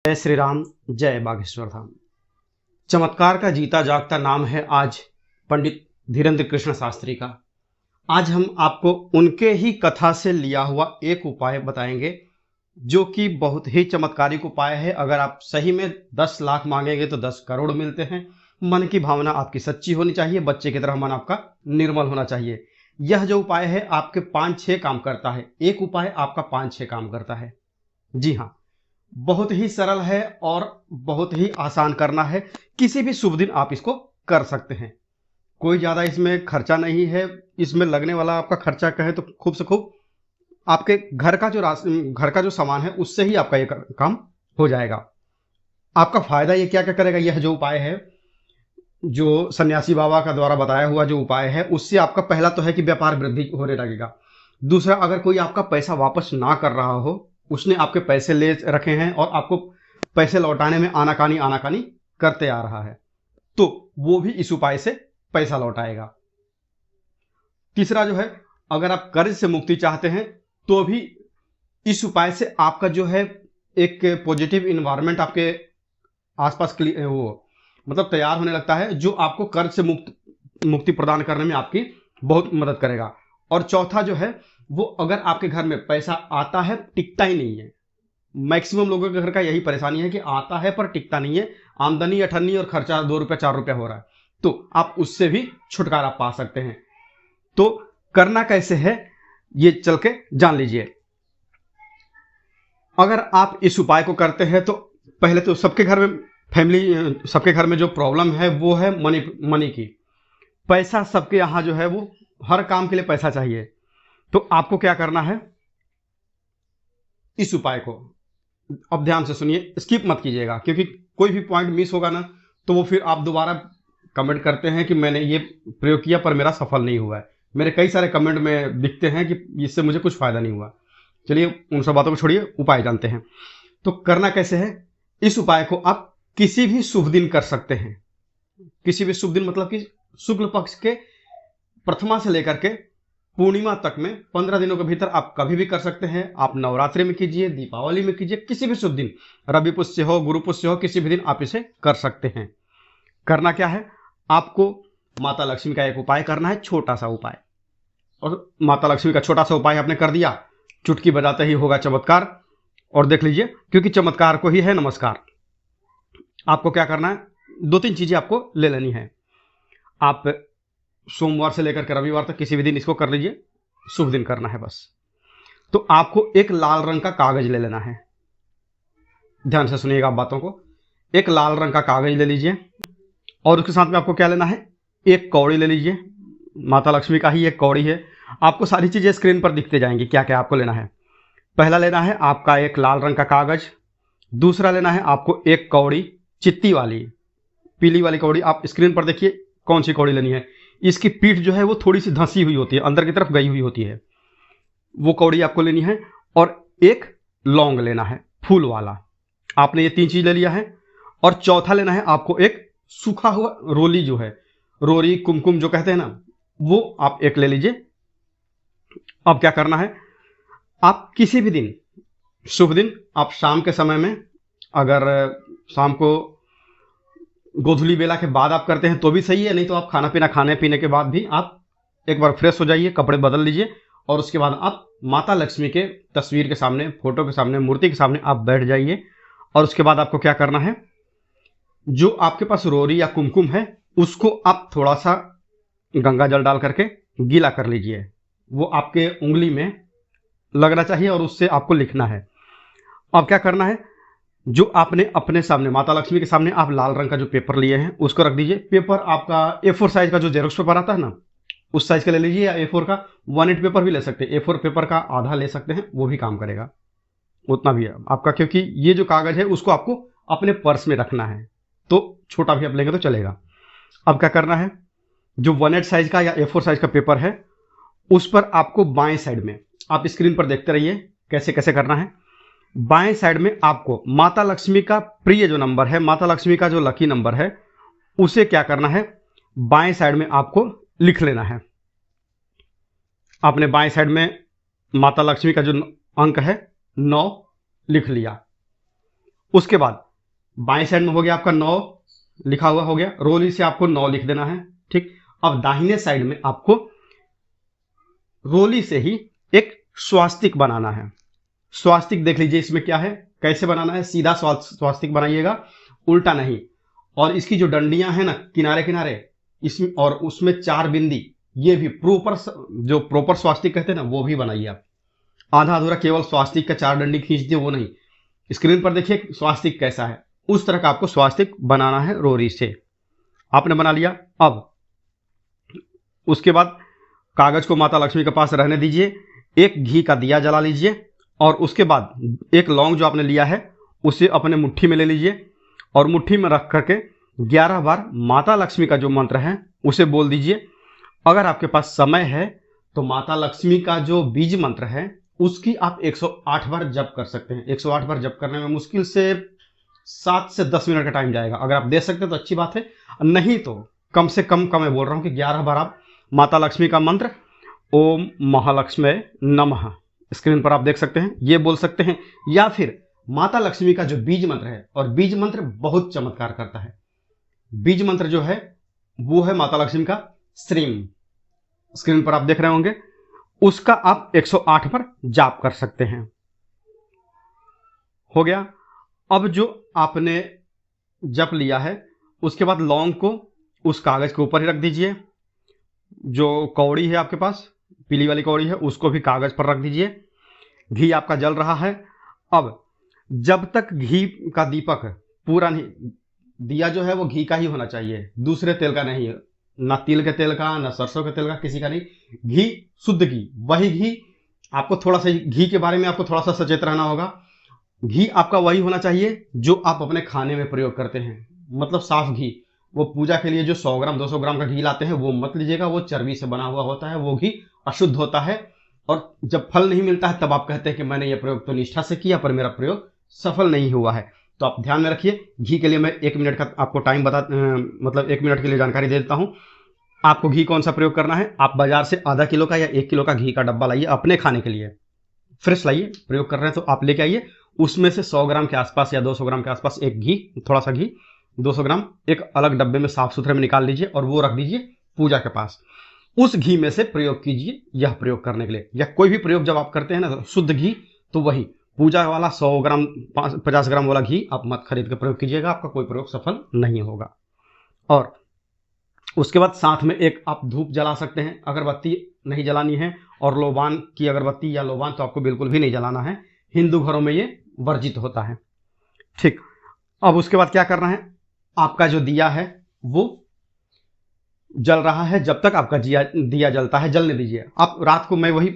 जय श्री राम, जय बागेश्वर धाम। चमत्कार का जीता जागता नाम है आज पंडित धीरेन्द्र कृष्ण शास्त्री का। आज हम आपको उनके ही कथा से लिया हुआ एक उपाय बताएंगे जो कि बहुत ही चमत्कारिक उपाय है। अगर आप सही में 10 लाख मांगेंगे तो 10 करोड़ मिलते हैं। मन की भावना आपकी सच्ची होनी चाहिए, बच्चे की तरह मन आपका निर्मल होना चाहिए। यह जो उपाय है आपके 5-6 काम करता है। एक उपाय आपका 5-6 काम करता है। जी हाँ, बहुत ही सरल है और बहुत ही आसान करना है। किसी भी शुभ दिन आप इसको कर सकते हैं। कोई ज़्यादा इसमें खर्चा नहीं है। इसमें लगने वाला आपका खर्चा कहे तो खूब से खूब आपके घर का जो सामान है उससे ही आपका ये काम हो जाएगा। आपका फायदा ये क्या क्या करेगा, यह जो उपाय है, जो सन्यासी बाबा का द्वारा बताया हुआ जो उपाय है, उससे आपका पहला तो है कि व्यापार वृद्धि होने लगेगा। दूसरा, अगर कोई आपका पैसा वापस ना कर रहा हो, उसने आपके पैसे ले रखे हैं और आपको पैसे लौटाने में आनाकानी करते आ रहा है, तो वो भी इस उपाय से पैसा लौटाएगा। तीसरा जो है, अगर आप कर्ज से मुक्ति चाहते हैं तो भी इस उपाय से आपका जो है एक पॉजिटिव इन्वायरमेंट आपके आसपास वो मतलब तैयार होने लगता है, जो आपको कर्ज से मुक्ति प्रदान करने में आपकी बहुत मदद करेगा। और चौथा जो है वो, अगर आपके घर में पैसा आता है टिकता ही नहीं है। मैक्सिमम लोगों के घर का यही परेशानी है कि आता है पर टिकता नहीं है, आमदनी अठन्नी और खर्चा 2 रुपया 4 रुपया हो रहा है, तो आप उससे भी छुटकारा पा सकते हैं। तो करना कैसे है ये चल के जान लीजिए। अगर आप इस उपाय को करते हैं तो पहले तो सबके घर में जो प्रॉब्लम है वो है मनी की। पैसा सबके यहाँ जो है वो हर काम के लिए पैसा चाहिए। तो आपको क्या करना है, इस उपाय को अब ध्यान से सुनिए, स्किप मत कीजिएगा, क्योंकि कोई भी पॉइंट मिस होगा ना तो वो फिर आप दोबारा कमेंट करते हैं कि मैंने ये प्रयोग किया पर मेरा सफल नहीं हुआ है। मेरे कई सारे कमेंट में दिखते हैं कि इससे मुझे कुछ फायदा नहीं हुआ। चलिए उन सब बातों को छोड़िए, उपाय जानते हैं। तो करना कैसे है, इस उपाय को आप किसी भी शुभ दिन कर सकते हैं। किसी भी शुभ दिन मतलब कि शुक्ल पक्ष के प्रथमा से लेकर के पूर्णिमा तक में 15 दिनों के भीतर आप कभी भी कर सकते हैं। आप नवरात्रि में कीजिए, दीपावली में कीजिए, किसी भी शुभ दिन, रवि पुष्य हो, गुरु पुष्य हो, किसी भी दिन आप इसे कर सकते हैं। करना क्या है, आपको माता लक्ष्मी का एक उपाय करना है, छोटा सा उपाय। और माता लक्ष्मी का छोटा सा उपाय आपने कर दिया, चुटकी बजाते ही होगा चमत्कार। और देख लीजिए, क्योंकि चमत्कार को ही है नमस्कार। आपको क्या करना है, 2-3 चीजें आपको ले लेनी है। आप सोमवार से लेकर के रविवार तक किसी भी दिन इसको कर लीजिए, शुभ दिन करना है बस। तो आपको एक लाल रंग का कागज ले लेना है। ध्यान से सुनिएगा आप बातों को। एक लाल रंग का कागज ले लीजिए और उसके साथ में आपको क्या लेना है, एक कौड़ी ले लीजिए। माता लक्ष्मी का ही एक कौड़ी है। आपको सारी चीजें स्क्रीन पर दिखते जाएंगी क्या क्या आपको लेना है। पहला लेना है आपका एक लाल रंग का कागज। दूसरा लेना है आपको एक कौड़ी, चित्ती वाली, पीली वाली कौड़ी। आप स्क्रीन पर देखिए कौन सी कौड़ी लेनी है। इसकी पीठ जो है वो थोड़ी सी धंसी हुई होती है, अंदर की तरफ गई हुई होती है, वो कौड़ी आपको लेनी है। और एक लौंग लेना है फूल वाला। आपने ये 3 चीज ले लिया है। और चौथा लेना है आपको एक सूखा हुआ रोली, जो है रोरी कुमकुम जो कहते हैं ना, वो आप एक ले लीजिए। अब क्या करना है, आप किसी भी दिन, शुभ दिन, आप शाम के समय में, अगर शाम को गोधूली बेला के बाद आप करते हैं तो भी सही है, नहीं तो आप खाना पीना खाने पीने के बाद भी आप एक बार फ्रेश हो जाइए, कपड़े बदल लीजिए और उसके बाद आप माता लक्ष्मी के तस्वीर के सामने, फोटो के सामने, मूर्ति के सामने आप बैठ जाइए। और उसके बाद आपको क्या करना है, जो आपके पास रोरी या कुमकुम है उसको आप थोड़ा सा गंगा जल डाल करके गीला कर लीजिए। वो आपके उंगली में लगना चाहिए और उससे आपको लिखना है। अब क्या करना है, जो आपने अपने सामने माता लक्ष्मी के सामने आप लाल रंग का जो पेपर लिए हैं उसको रख दीजिए। पेपर आपका A4 साइज का जो जेरोक्स पेपर आता है ना, उस साइज का ले लीजिए, या A4 का 1/8 पेपर भी ले सकते हैं। A4 पेपर का आधा ले सकते हैं, वो भी काम करेगा, उतना भी है आपका। क्योंकि ये जो कागज है उसको आपको अपने पर्स में रखना है, तो छोटा भी आप लेंगे तो चलेगा। अब क्या करना है, जो 1/8 साइज का या A4 साइज का पेपर है उस पर आपको बाएं साइड में, आप स्क्रीन पर देखते रहिए कैसे कैसे करना है। बाएं साइड में आपको माता लक्ष्मी का प्रिय जो नंबर है, माता लक्ष्मी का जो लकी नंबर है, उसे क्या करना है, बाएं साइड में आपको लिख लेना है। आपने बाएं साइड में माता लक्ष्मी का जो अंक है 9 लिख लिया। उसके बाद बाएं साइड में हो गया आपका 9 लिखा हुआ हो गया, रोली से आपको 9 लिख देना है। ठीक, अब दाहिने साइड में आपको रोली से ही एक स्वास्तिक बनाना है। स्वास्तिक देख लीजिए इसमें क्या है, कैसे बनाना है। सीधा स्वास्तिक बनाइएगा, उल्टा नहीं। और इसकी जो डंडियां हैं ना किनारे किनारे, इसमें और उसमें 4 बिंदी, ये भी जो प्रॉपर स्वास्तिक कहते हैं ना वो भी बनाइए आप। आधा अधूरा केवल स्वास्तिक का 4 डंडी खींच दिए वो नहीं। स्क्रीन पर देखिए स्वास्तिक कैसा है, उस तरह का आपको स्वास्तिक बनाना है रोरी से। आपने बना लिया। अब उसके बाद कागज को माता लक्ष्मी के पास रहने दीजिए, एक घी का दिया जला लीजिए और उसके बाद एक लौंग जो आपने लिया है उसे अपने मुट्ठी में ले लीजिए और मुट्ठी में रख करके 11 बार माता लक्ष्मी का जो मंत्र है उसे बोल दीजिए। अगर आपके पास समय है तो माता लक्ष्मी का जो बीज मंत्र है उसकी आप 108 बार जप कर सकते हैं। 108 बार जप करने में मुश्किल से 7 से 10 मिनट का टाइम जाएगा। अगर आप दे सकते हैं तो अच्छी बात है, नहीं तो कम से कम मैं बोल रहा हूं कि 11 बार आप माता लक्ष्मी का मंत्र ओम महालक्ष्मी नमः, स्क्रीन पर आप देख सकते हैं, ये बोल सकते हैं। या फिर माता लक्ष्मी का जो बीज मंत्र है, और बीज मंत्र बहुत चमत्कार करता है। बीज मंत्र जो है वो है माता लक्ष्मी का श्रीम, स्क्रीन पर आप देख रहे होंगे, उसका आप 108 पर जाप कर सकते हैं। हो गया। अब जो आपने जप लिया है उसके बाद लौंग को उस कागज के ऊपर ही रख दीजिए। जो कौड़ी है आपके पास, पीली वाली कौड़ी है, उसको भी कागज पर रख दीजिए। घी आपका जल रहा है। अब जब तक घी का दीपक पूरा नहीं, दिया जो है वो घी का ही होना चाहिए, दूसरे तेल का नहीं है, ना तिल के तेल का, ना सरसों के तेल का, किसी का नहीं। घी, शुद्ध घी, वही घी आपको थोड़ा सा, घी के बारे में आपको थोड़ा सा सचेत रहना होगा। घी आपका वही होना चाहिए जो आप अपने खाने में प्रयोग करते हैं, मतलब साफ घी। वो पूजा के लिए जो 100 ग्राम 200 ग्राम का घी लाते हैं वो मत लीजिएगा, वो चर्बी से बना हुआ होता है, वो घी अशुद्ध होता है। और जब फल नहीं मिलता है तब आप कहते हैं कि मैंने ये प्रयोग तो निष्ठा से किया पर मेरा प्रयोग सफल नहीं हुआ है। तो आप ध्यान में रखिए। घी के लिए मैं 1 मिनट का आपको टाइम मतलब 1 मिनट के लिए जानकारी दे देता हूं। आपको घी कौन सा प्रयोग करना है, आप बाजार से आधा किलो का या 1 किलो का घी का डब्बा लाइए, अपने खाने के लिए फ्रेश लाइए। प्रयोग कर रहे हैं तो आप लेके आइए, उसमें से 100 ग्राम के आसपास या 200 ग्राम के आसपास एक घी, थोड़ा सा घी 200 ग्राम एक अलग डब्बे में साफ सुथरे में निकाल लीजिए और वो रख दीजिए पूजा के पास। उस घी में से प्रयोग कीजिए यह प्रयोग करने के लिए। या कोई भी प्रयोग जब आप करते हैं ना, शुद्ध घी, तो वही पूजा वाला 100 ग्राम 50 ग्राम वाला घी आप मत खरीद के प्रयोग कीजिएगा, आपका कोई प्रयोग सफल नहीं होगा। और उसके बाद साथ में एक आप धूप जला सकते हैं, अगरबत्ती नहीं जलानी है। और लोबान की अगरबत्ती या लोबान तो आपको बिल्कुल भी नहीं जलाना है, हिंदू घरों में ये वर्जित होता है। ठीक, अब उसके बाद क्या करना है, आपका जो दिया है वो जल रहा है, जब तक आपका दिया जलता है जलने दीजिए। आप रात को, मैं वही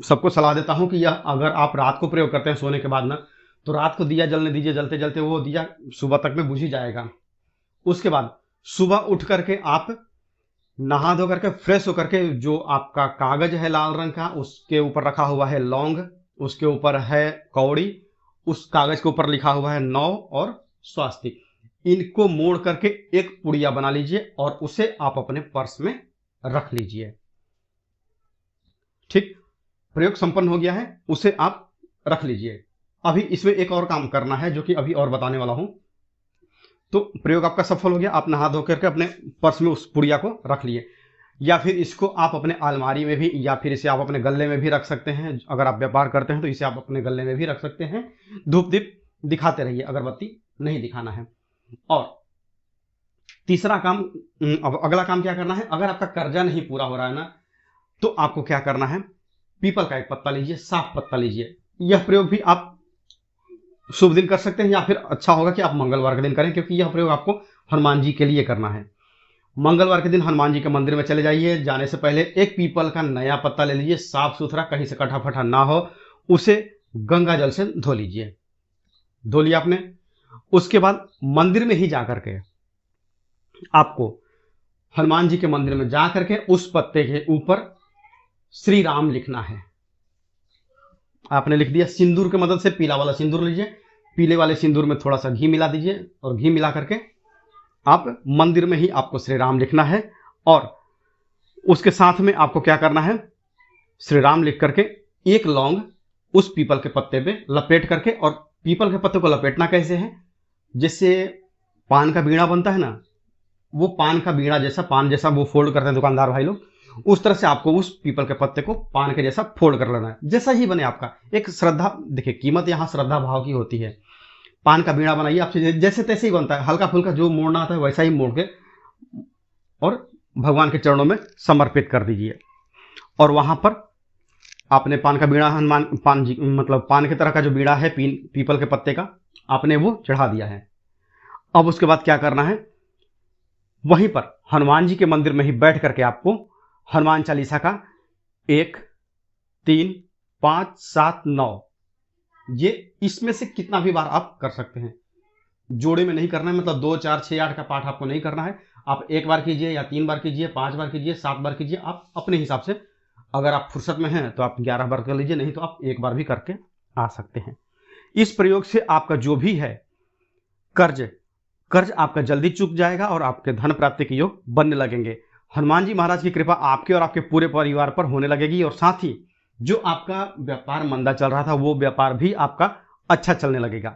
सबको सलाह देता हूं कि यह अगर आप रात को प्रयोग करते हैं सोने के बाद ना, तो रात को दिया जलने दीजिए, जलते जलते वो दिया सुबह तक में बुझ ही जाएगा। उसके बाद सुबह उठ करके आप नहा धो करके फ्रेश होकर के, जो आपका कागज है लाल रंग का, उसके ऊपर रखा हुआ है लौंग, उसके ऊपर है कौड़ी, उस कागज के ऊपर लिखा हुआ है 9 और स्वास्तिक, इनको मोड़ करके एक पुड़िया बना लीजिए और उसे आप अपने पर्स में रख लीजिए। ठीक, प्रयोग संपन्न हो गया है, उसे आप रख लीजिए। अभी इसमें एक और काम करना है जो कि अभी और बताने वाला हूं। तो प्रयोग आपका सफल हो गया, आप नहा धो करके अपने पर्स में उस पुड़िया को रख लिए। या फिर इसको आप अपने अलमारी में भी, या फिर इसे आप अपने गले में भी रख सकते हैं। अगर आप व्यापार करते हैं तो इसे आप अपने गले में भी रख सकते हैं। धूप दीप दिखाते रहिए, अगरबत्ती नहीं दिखाना है। और तीसरा काम, अब अगला काम क्या करना है, अगर आपका कर्जा नहीं पूरा हो रहा है ना, तो आपको क्या करना है, पीपल का एक पत्ता लीजिए, साफ पत्ता लीजिए। यह प्रयोग भी आप शुभ दिन कर सकते हैं, या फिर अच्छा होगा कि आप मंगलवार के दिन करें, क्योंकि यह प्रयोग आपको हनुमान जी के लिए करना है। मंगलवार के दिन हनुमान जी के मंदिर में चले जाइए, जाने से पहले एक पीपल का नया पत्ता ले लीजिए, साफ सुथरा, कहीं से कटा फटा ना हो, उसे गंगा जल से धो लीजिए। धो लिया आपने, उसके बाद मंदिर में ही जाकर के आपको हनुमान जी के मंदिर में जाकर के उस पत्ते के ऊपर श्री राम लिखना है। आपने लिख दिया, सिंदूर की मदद से पीला वाला सिंदूर लीजिए, पीले वाले सिंदूर में थोड़ा सा घी मिला दीजिए और घी मिला करके आप मंदिर में ही आपको श्री राम लिखना है। और उसके साथ में आपको क्या करना है, श्री राम लिख करके एक लौंग उस पीपल के पत्ते पे लपेट करके और पीपल के पत्ते को लपेटना कैसे है, जिससे पान का बीड़ा बनता है ना, वो पान का बीड़ा जैसा, पान जैसा वो फोल्ड करते हैं दुकानदार भाई लोग, उस तरह से आपको उस पीपल के पत्ते को पान के जैसा फोल्ड कर लेना है, जैसा ही बने आपका। एक श्रद्धा, देखिए कीमत यहाँ श्रद्धा भाव की होती है। पान का बीड़ा बनाइए, आपसे जैसे तैसे ही बनता है, हल्का फुल्का जो मोड़ना आता है वैसा ही मोड़ के और भगवान के चरणों में समर्पित कर दीजिए। और वहां पर आपने पान का बीड़ा, हनुमान पान जी मतलब पान की तरह का जो बीड़ा है पीपल के पत्ते का, आपने वो चढ़ा दिया है। अब उसके बाद क्या करना है, वहीं पर हनुमान जी के मंदिर में ही बैठ करके आपको हनुमान चालीसा का 1, 3, 5, 7, 9, ये इसमें से कितना भी बार आप कर सकते हैं। जोड़े में नहीं करना है, मतलब 2, 4, 6, 8 का पाठ आपको नहीं करना है। आप 1 बार कीजिए या 3 बार कीजिए, 5 बार कीजिए, 7 बार कीजिए, आप अपने हिसाब से। अगर आप फुर्सत में हैं तो आप 11 बार कर लीजिए, नहीं तो आप 1 बार भी करके आ सकते हैं। इस प्रयोग से आपका जो भी है कर्ज आपका जल्दी चूक जाएगा और आपके धन प्राप्ति के योग बनने लगेंगे। हनुमान जी महाराज की कृपा आपके और आपके पूरे परिवार पर होने लगेगी, और साथ ही जो आपका व्यापार मंदा चल रहा था वो व्यापार भी आपका अच्छा चलने लगेगा।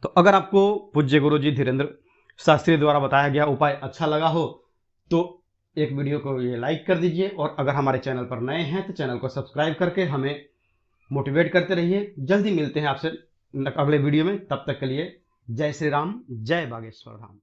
तो अगर आपको पूज्य गुरु जी धीरेन्द्र शास्त्री द्वारा बताया गया उपाय अच्छा लगा हो तो एक वीडियो को ये लाइक कर दीजिए, और अगर हमारे चैनल पर नए हैं तो चैनल को सब्सक्राइब करके हमें मोटिवेट करते रहिए। जल्दी मिलते हैं आपसे अगले वीडियो में, तब तक के लिए जय श्री राम, जय बागेश्वर धाम।